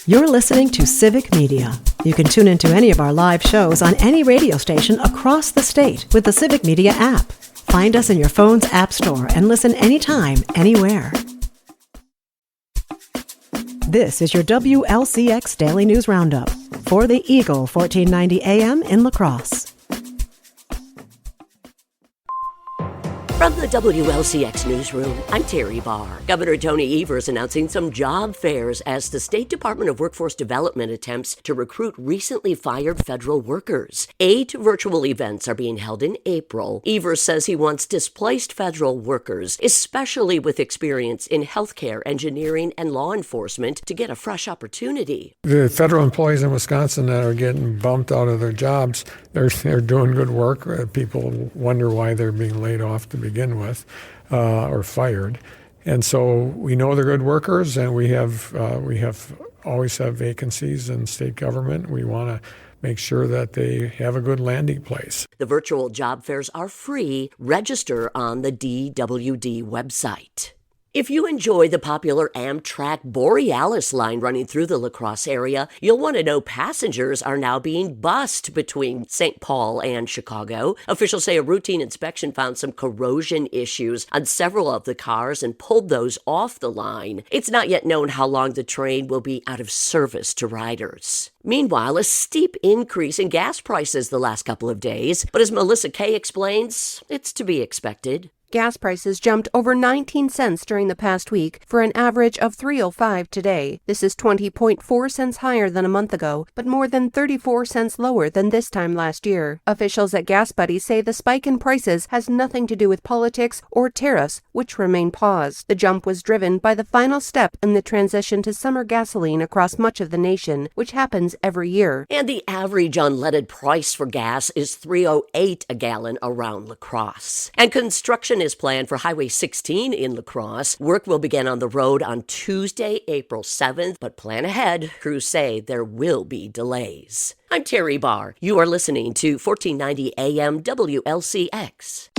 You're listening to Civic Media. You can tune into any of our live shows on any radio station across the state with the Civic Media app. Find us in your phone's app store and listen anytime, anywhere. This is your WLCX Daily News Roundup for the Eagle 1490 AM in La Crosse. From the WLCX newsroom, I'm Terry Barr. Governor Tony Evers announcing some job fairs as the State Department of Workforce Development attempts to recruit recently fired federal workers. 8 virtual events are being held in April. Evers says he wants displaced federal workers, especially with experience in healthcare, engineering, and law enforcement, to get a fresh opportunity. The federal employees in Wisconsin that are getting bumped out of their jobs, they're doing good work. People wonder why they're being laid off to begin with, or fired. And so we know they're good workers, and we always have vacancies in state government. We want to make sure that they have a good landing place. The virtual job fairs are free. Register on the DWD website. If you enjoy the popular Amtrak Borealis line running through the La Crosse area, you'll want to know passengers are now being bused between St. Paul and Chicago. Officials say a routine inspection found some corrosion issues on several of the cars and pulled those off the line. It's not yet known how long the train will be out of service to riders. Meanwhile, a steep increase in gas prices the last couple of days, but as Melissa Kay explains, it's to be expected. Gas prices jumped over 19 cents during the past week for an average of $3.05 today. This is 20.4 cents higher than a month ago, but more than 34 cents lower than this time last year. Officials at Gas Buddy say the spike in prices has nothing to do with politics or tariffs, which remain paused. The jump was driven by the final step in the transition to summer gasoline across much of the nation, which happens every year. And the average unleaded price for gas is $3.08 a gallon around La Crosse. And construction is planned for Highway 16 in La Crosse. Work will begin on the road on Tuesday, April 7th, but plan ahead. Crews say there will be delays. I'm Terry Barr. You are listening to 1490 AM WLCX.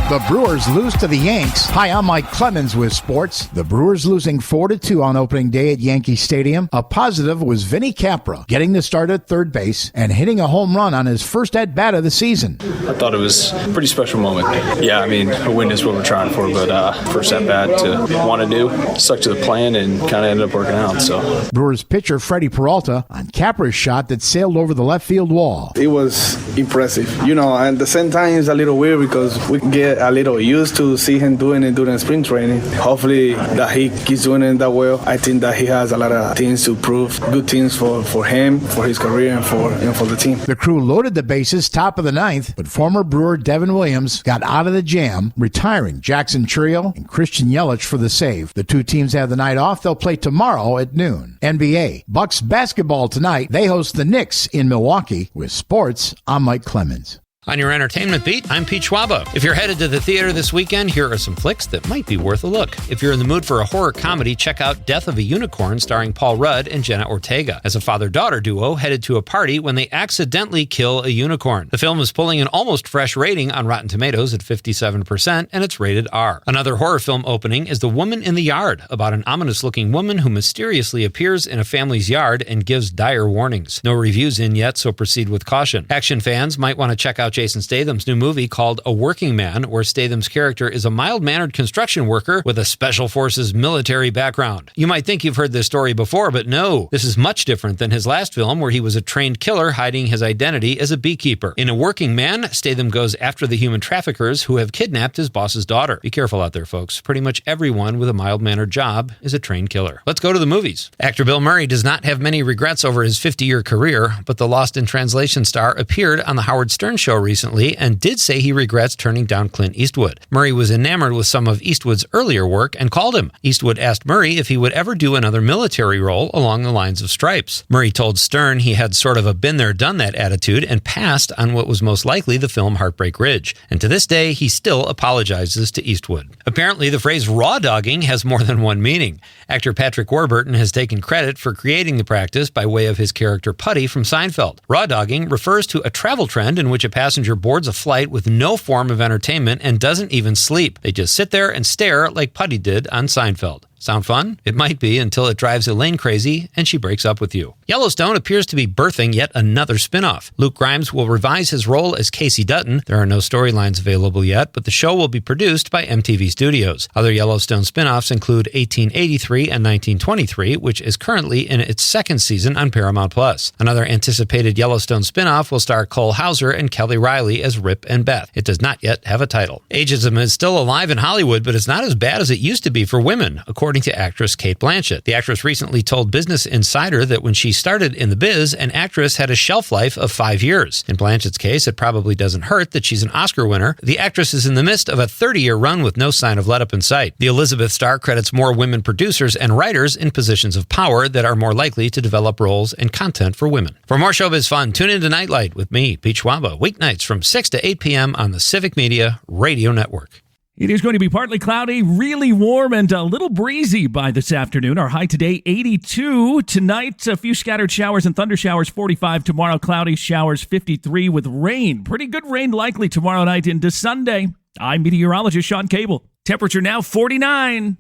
The Brewers lose to the Yanks. Hi, I'm Mike Clemens with sports. The Brewers losing 4-2 on opening day at Yankee Stadium. A positive was Vinny Capra getting the start at third base and hitting a home run on his first at-bat of the season. I thought it was a pretty special moment. Yeah, I mean, a win is what we're trying for, but first at-bat to want to do, stuck to the plan and kind of ended up working out. So Brewers pitcher Freddie Peralta on Capra's shot that sailed over the left field wall. It was impressive, and at the same time it's a little weird because we get a little used to see him doing it during spring training. Hopefully that he keeps doing it that well. I think that he has a lot of things to prove, good things for him, for his career, and for the team. The Crew loaded the bases top of the ninth, but former Brewer Devin Williams got out of the jam, retiring Jackson Churio and Christian Yelich for the save. The two teams have the night off. They'll play tomorrow at noon. NBA. Bucks basketball tonight. They host the Knicks in Milwaukee. With sports, I'm Mike Clemens. On your entertainment beat, I'm Pete Schwaba. If you're headed to the theater this weekend, here are some flicks that might be worth a look. If you're in the mood for a horror comedy, check out Death of a Unicorn starring Paul Rudd and Jenna Ortega as a father-daughter duo headed to a party when they accidentally kill a unicorn. The film is pulling an almost fresh rating on Rotten Tomatoes at 57%, and it's rated R. Another horror film opening is The Woman in the Yard, about an ominous-looking woman who mysteriously appears in a family's yard and gives dire warnings. No reviews in yet, so proceed with caution. Action fans might want to check out Jason Statham's new movie called A Working Man, where Statham's character is a mild-mannered construction worker with a Special Forces military background. You might think you've heard this story before, but no. This is much different than his last film, where he was a trained killer hiding his identity as a beekeeper. In A Working Man, Statham goes after the human traffickers who have kidnapped his boss's daughter. Be careful out there, folks. Pretty much everyone with a mild-mannered job is a trained killer. Let's go to the movies. Actor Bill Murray does not have many regrets over his 50-year career, but the Lost in Translation star appeared on The Howard Stern Show recently and did say he regrets turning down Clint Eastwood. Murray was enamored with some of Eastwood's earlier work and called him. Eastwood asked Murray if he would ever do another military role along the lines of Stripes. Murray told Stern he had sort of a been-there-done-that attitude and passed on what was most likely the film Heartbreak Ridge. And to this day, he still apologizes to Eastwood. Apparently, the phrase raw dogging has more than one meaning. Actor Patrick Warburton has taken credit for creating the practice by way of his character Putty from Seinfeld. Raw dogging refers to a travel trend in which a passenger boards a flight with no form of entertainment and doesn't even sleep. They just sit there and stare like Putty did on Seinfeld. Sound fun? It might be until it drives Elaine crazy and she breaks up with you. Yellowstone appears to be birthing yet another spin-off. Luke Grimes will revise his role as Casey Dutton. There are no storylines available yet, but the show will be produced by MTV Studios. Other Yellowstone spin-offs include 1883 and 1923, which is currently in its second season on Paramount+. Another anticipated Yellowstone spin-off will star Cole Hauser and Kelly Riley as Rip and Beth. It does not yet have a title. Ageism is still alive in Hollywood, but it's not as bad as it used to be for women, according to actress Cate Blanchett. The actress recently told Business Insider that when she started in the biz, an actress had a shelf life of 5 years. In Blanchett's case, it probably doesn't hurt that she's an Oscar winner. The actress is in the midst of a 30-year run with no sign of let-up in sight. The Elizabeth star credits more women producers and writers in positions of power that are more likely to develop roles and content for women. For more showbiz fun, tune into Nightlight with me, Pete Schwaba, weeknights from 6 to 8 p.m. on the Civic Media Radio Network. It is going to be partly cloudy, really warm, and a little breezy by this afternoon. Our high today, 82. Tonight, a few scattered showers and thunder showers, 45. Tomorrow, cloudy showers, 53 with rain. Pretty good rain likely tomorrow night into Sunday. I'm meteorologist Sean Cable. Temperature now 49.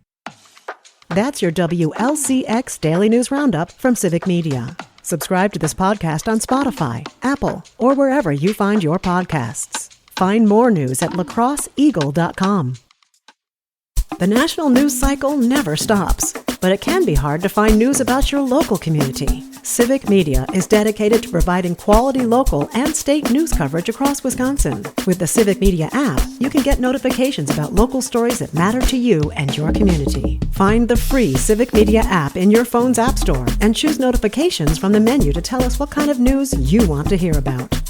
That's your WLCX Daily News Roundup from Civic Media. Subscribe to this podcast on Spotify, Apple, or wherever you find your podcasts. Find more news at lacrosseeagle.com. The national news cycle never stops, but it can be hard to find news about your local community. Civic Media is dedicated to providing quality local and state news coverage across Wisconsin. With the Civic Media app, you can get notifications about local stories that matter to you and your community. Find the free Civic Media app in your phone's app store and choose notifications from the menu to tell us what kind of news you want to hear about.